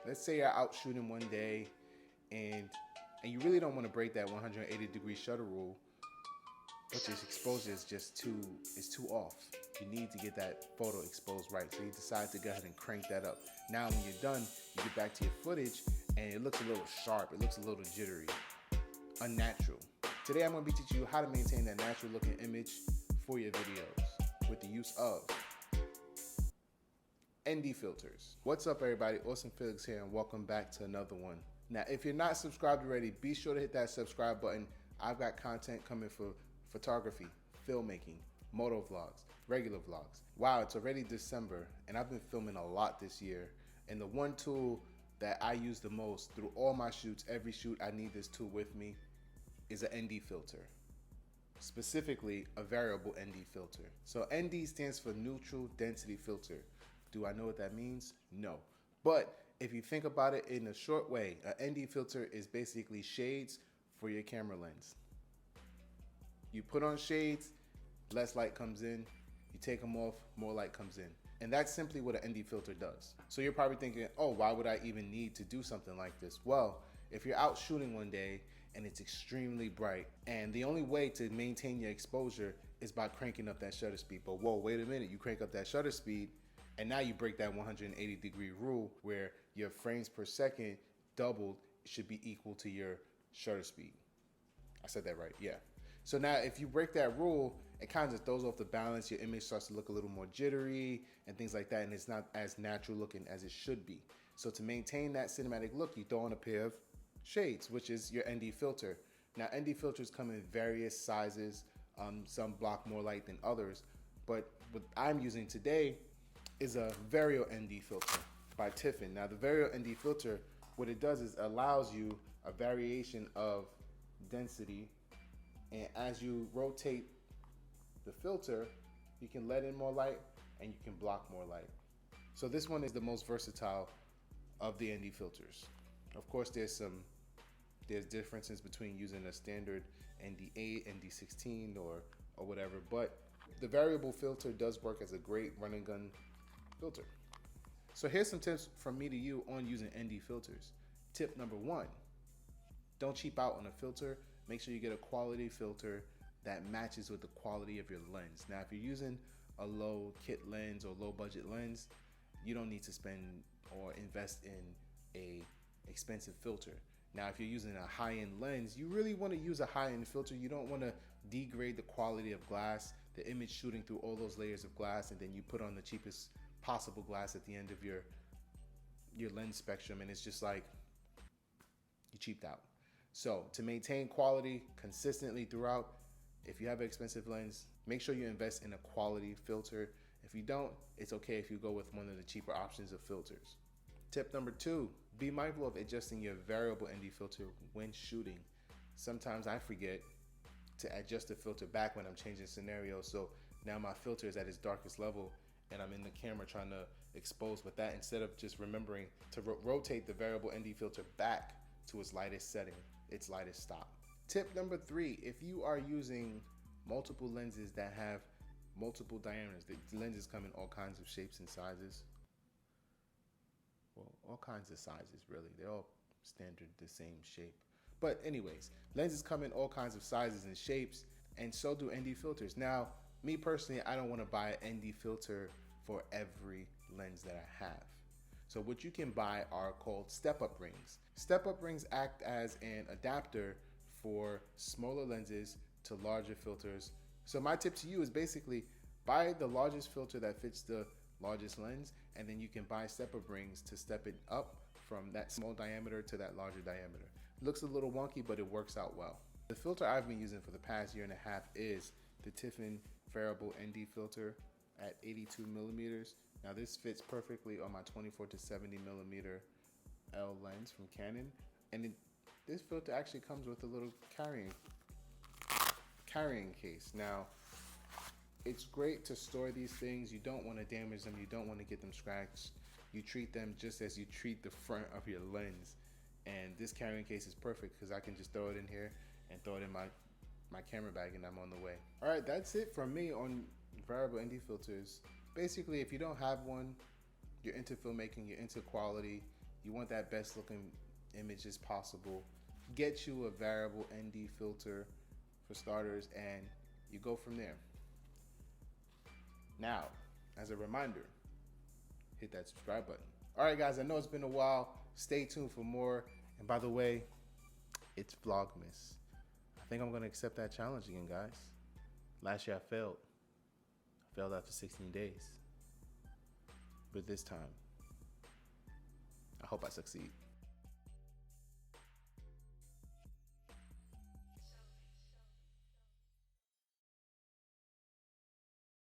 Let's say you're out shooting one day and you really don't want to break that 180-degree shutter rule, but your exposure is just too off. You need to get that photo exposed right. So you decide to go ahead and crank that up. Now when you're done, you get back to your footage and it looks a little sharp, it looks a little jittery, unnatural. Today I'm going to be teaching you how to maintain that natural looking image for your videos with the use of ND filters. What's up everybody, Awesome Felix here and welcome back to another one. Now if you're not subscribed already, be sure to hit that subscribe button. I've got content coming for photography, filmmaking, moto vlogs, regular vlogs. Wow, it's already December and I've been filming a lot this year. And the one tool that I use the most through all my shoots, every shoot I need this tool with me, is an ND filter. Specifically, a variable ND filter. So ND stands for neutral density filter. Do I know what that means? No. But if you think about it in a short way, an ND filter is basically shades for your camera lens. You put on shades, less light comes in. You take them off, more light comes in. And that's simply what an ND filter does. So you're probably thinking, oh, why would I even need to do something like this? Well, if you're out shooting one day and it's extremely bright and the only way to maintain your exposure is by cranking up that shutter speed. But whoa, wait a minute, you crank up that shutter speed and now you break that 180-degree rule where your frames per second doubled should be equal to your shutter speed. I said that right, yeah. So now if you break that rule, it kind of just throws off the balance. Your image starts to look a little more jittery and things like that, and it's not as natural looking as it should be. So to maintain that cinematic look, you throw on a pair of shades, which is your ND filter. Now ND filters come in various sizes. Some block more light than others, but what I'm using today is a Vario ND filter by Tiffin. Now the Vario ND filter, what it does is allows you a variation of density, and as you rotate the filter, you can let in more light and you can block more light. So this one is the most versatile of the ND filters. Of course, there's differences between using a standard ND8, ND16 or whatever, but the variable filter does work as a great run and gun filter. So here's some tips from me to you on using ND filters. Tip number one, don't cheap out on a filter. Make sure you get a quality filter that matches with the quality of your lens. Now, if you're using a low kit lens or low budget lens, you don't need to spend or invest in a expensive filter. Now, if you're using a high-end lens, you really want to use a high-end filter. You don't want to degrade the quality of glass, the image shooting through all those layers of glass, and then you put on the cheapest possible glass at the end of your lens spectrum, and it's just like you cheaped out. So to maintain quality consistently throughout, if you have an expensive lens, make sure you invest in a quality filter. If you don't, it's okay if you go with one of the cheaper options of filters. Tip number two, be mindful of adjusting your variable ND filter when shooting. Sometimes I forget to adjust the filter back when I'm changing scenarios. So now my filter is at its darkest level and I'm in the camera trying to expose with that instead of just remembering to rotate the variable ND filter back to its lightest setting, its lightest stop. Tip number three, if you are using multiple lenses that have multiple diameters, the lenses come in all kinds of shapes and sizes. Well, all kinds of sizes really. They're all standard the same shape. But anyways, lenses come in all kinds of sizes and shapes, and so do ND filters. Now, me personally, I don't want to buy an ND filter for every lens that I have. So what you can buy are called step-up rings. Step-up rings act as an adapter for smaller lenses to larger filters. So my tip to you is basically buy the largest filter that fits the largest lens, and then you can buy step-up rings to step it up from that small diameter to that larger diameter. It looks a little wonky, but it works out well. The filter I've been using for the past year and a half is the Tiffin variable ND filter at 82 millimeters. Now this fits perfectly on my 24 to 70 millimeter L lens from Canon, and this filter actually comes with a little carrying case. Now it's great to store these things. You don't want to damage them, you don't want to get them scratched. You treat them just as you treat the front of your lens, and this carrying case is perfect because I can just throw it in here and throw it in my camera bag and I'm on the way. All right, that's it from me on variable ND filters. Basically, if you don't have one, you're into filmmaking, you're into quality, You want that best looking image as possible. Get you a variable ND filter for starters, and you go from there. Now, as a reminder, hit that subscribe button. All right, guys, I know it's been a while. Stay tuned for more. And by the way, it's Vlogmas. I think I'm going to accept that challenge again, guys. Last year I failed. I failed after 16 days. But this time, I hope I succeed.